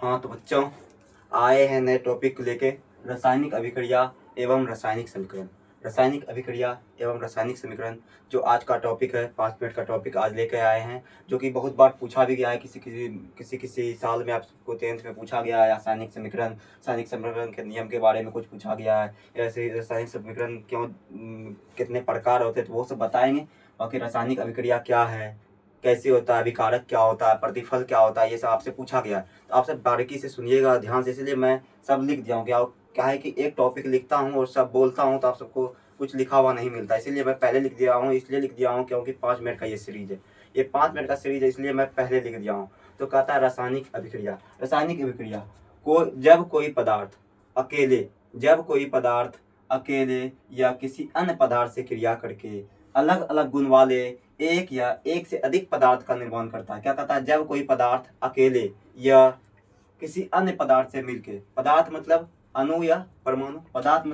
हाँ तो बच्चों, आए हैं नए टॉपिक को लेके, रासायनिक अभिक्रिया एवं रासायनिक समीकरण। रासायनिक अभिक्रिया एवं रासायनिक समीकरण जो आज का टॉपिक है, 5 मिनट का टॉपिक आज लेके आए हैं, जो कि बहुत बार पूछा भी गया है। किसी साल में आपको 10th में पूछा गया है रासायनिक समीकरण के नियम के बारे में कुछ पूछा गया है। ऐसे रासायनिक समीकरण क्यों, कितने प्रकार होते हैं, तो वो सब बताएंगे। बाकी रासायनिक अभिक्रिया क्या है, कैसे होता है, अभिकारक क्या होता है, प्रतिफल क्या होता है, ये सब आपसे पूछा गया है। तो आप सब बारीकी से सुनिएगा, ध्यान से। इसलिए मैं सब लिख दिया हूँ। क्या है कि एक टॉपिक लिखता हूँ और सब बोलता हूँ तो आप सबको कुछ लिखा हुआ नहीं मिलता, इसीलिए मैं पहले लिख दिया हूँ। इसलिए लिख दिया हूँ क्योंकि 5 मिनट का ये सीरीज है, ये 5 मिनट का सीरीज है, इसलिए मैं पहले लिख दिया हूँ। तो कहता है रासायनिक अभिक्रिया। रासायनिक अभिक्रिया को जब कोई पदार्थ अकेले या किसी अन्य पदार्थ से क्रिया करके अलग अलग गुण वाले एक या एक से अधिक पदार्थ का निर्माण करता है। क्या कहता है? जब कोई पदार्थ अकेले या किसी अन्य पदार्थ से मिलके, पदार्थ मतलब अणु या परमाणु, पदार्थ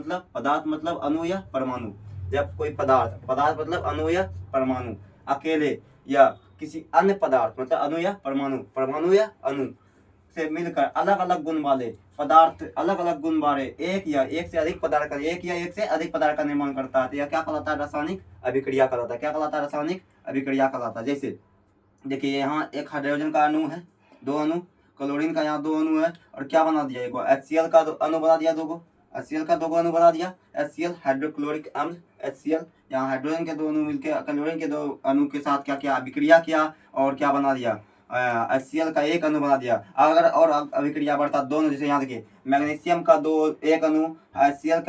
मतलब अणु या परमाणु। जब कोई पदार्थ मतलब अणु या परमाणु, अकेले या किसी अन्य पदार्थ मतलब अणु या परमाणु या अणु से मिलकर अलग अलग गुण वाले एक या एक से अधिक पदार्थ का निर्माण करता है, तो यह क्या कहलाता है? रासायनिक अभिक्रिया कहलाता है। क्या कहलाता है? रासायनिक अभिक्रिया कहलाता है। जैसे देखिए, यहाँ एक हाइड्रोजन का अणु है, 2 अणु, क्लोरीन का यहाँ 2 अणु है, और क्या बना दिया? एक HCl का अणु बना दिया, 2 HCl का 2 अणु बना दिया। HCl हाइड्रोक्लोरिक अम्ल, HCl। यहाँ हाइड्रोजन के 2 अणु मिलकर क्लोरीन के 2 अणु के साथ क्या किया? अभिक्रिया किया, और क्या बना दिया? HCl का 1 अणु बना दिया। अगर और अभिक्रिया बढ़ता दोनों, जैसे यहाँ देखिए, मैग्नीशियम का 1 अणु, HCl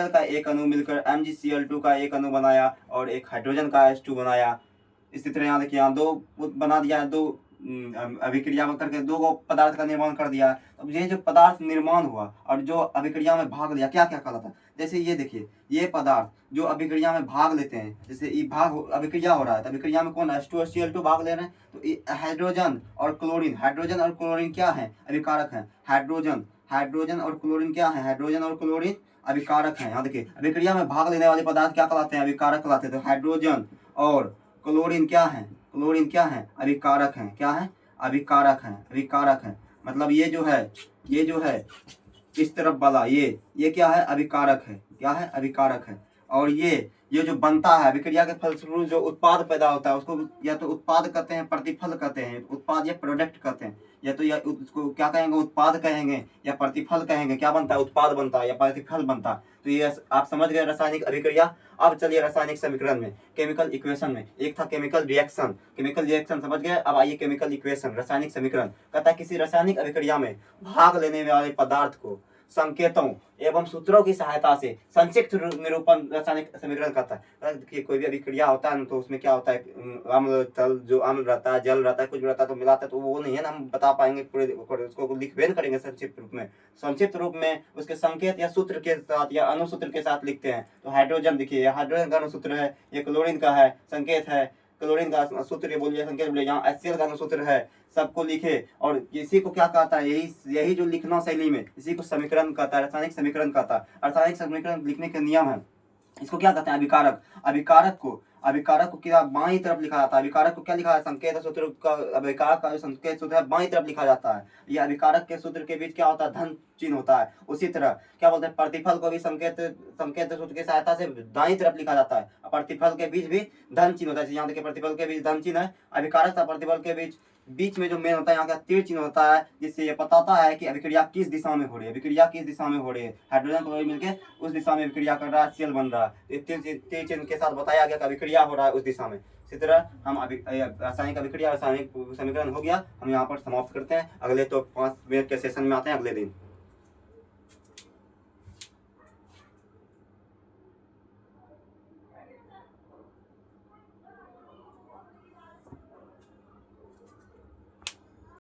का 1 अणु मिलकर MgCl2 का 1 अणु बनाया, और एक हाइड्रोजन का H2 बनाया। इसी तरह यहाँ देखिए, यहाँ 2 बना दिया, 2 अभिक्रिया करके 2 पदार्थ का निर्माण कर दिया। अब ये जो पदार्थ निर्माण हुआ और जो अभिक्रिया में भाग लिया, क्या क्या कहलाता है? जैसे ये देखिए, ये पदार्थ जो अभिक्रिया में भाग लेते हैं, जैसे ये अभिक्रिया हो रहा है, तो अभिक्रिया में कौन? H2HCl2 भाग ले रहे हैं। तो हाइड्रोजन और क्लोरीन क्या है? अभिकारक है। हाइड्रोजन और क्लोरीन क्या है? हाइड्रोजन और क्लोरीन अभिकारक है। यहाँ देखिए, अभिक्रिया में भाग लेने वाले पदार्थ क्या कहलाते हैं? अभिकारक कहलाते हैं। तो हाइड्रोजन और क्लोरीन क्या है? अभिकारक है। क्या है? अभिकारक है। मतलब ये जो है इस तरफ वाला, ये क्या है? अभिकारक है। क्या है? अभिकारक है। और ये जो बनता है अभिक्रिया के फलस्वरूप जो उत्पाद पैदा होता है, उसको या तो उत्पाद कहते हैं, प्रतिफल कहते हैं, उत्पाद या प्रोडक्ट कहते हैं, या तो या उसको क्या कहेंगे? उत्पाद कहेंगे या प्रतिफल कहेंगे। क्या बनता है? उत्पाद बनता है या प्रतिफल बनता है। तो ये आप समझ गए रासायनिक अभिक्रिया। अब चलिए रासायनिक समीकरण में, केमिकल इक्वेशन में। एक था केमिकल रिएक्शन समझ गए। अब आइए केमिकल इक्वेशन, रासायनिक समीकरण। कहता है किसी रासायनिक अभिक्रिया में भाग लेने वाले पदार्थ को संकेतों एवं सूत्रों की सहायता से संक्षिप्त निरूपण रासायनिक समीकरण करता है। देखिए, कोई भी अभिक्रिया होता है तो उसमें क्या होता है? अम्ल, तल, जो अम्ल रहता है, जल रहता है, कुछ भी रहता है तो मिलाता है, तो वो नहीं है ना, हम बता पाएंगे पूरे, उसको लिखवेन करेंगे संक्षिप्त रूप में उसके संकेत या सूत्र के साथ या अनुसूत्र के साथ लिखते हैं। तो हाइड्रोजन देखिए, हाइड्रोजन का अनुसूत्र है, ये क्लोरीन का है, संकेत है, क्लोरीन का सूत्र बोलिए, संकेत बोलिए। यहाँ HCl का अनुसूत्र है, सबको लिखे। और इसी को क्या कहता है? यही जो लिखना शैली में, इसी को समीकरण कहता है, रासायनिक समीकरण कहता है। रासायनिक समीकरण लिखने के नियम है, इसको क्या कहते हैं? अभिकारक को क्या बाईं तरफ लिखा जाता है? अभिकारक को क्या लिखा है? संकेत सूत्र का, अभिकारक का जो संकेत सूत्र है बाईं तरफ लिखा जाता है। ये अभिकारक के सूत्र के बीच क्या होता है? धन चिन्ह होता है। उसी तरह क्या बोलते हैं? प्रतिफल को भी संकेत सूत्र की सहायता से दाईं तरफ लिखा जाता है। प्रतिफल के बीच भी धन चिन्ह होता है। यहाँ देखिए, प्रतिफल के बीच धन चिन्ह है। अभिकारक का प्रतिफल के बीच में जो मेन होता है, यहाँ का तीर चिन्ह होता है, जिससे ये बताता है कि अभिक्रिया किस दिशा में हो रही है। हाइड्रोजन क्लोरीन मिलके उस दिशा में अभिक्रिया कर रहा है, HCl बन रहा है। तीर चिन्ह के साथ बताया गया कि अभिक्रिया हो रहा है उस दिशा में। इसी तरह हम रासायनिक अभिक्रिया, रासायनिक समीकरण हो गया। हम यहाँ पर समाप्त करते हैं। अगले तो 5 मिनट के सेशन में आते हैं अगले दिन।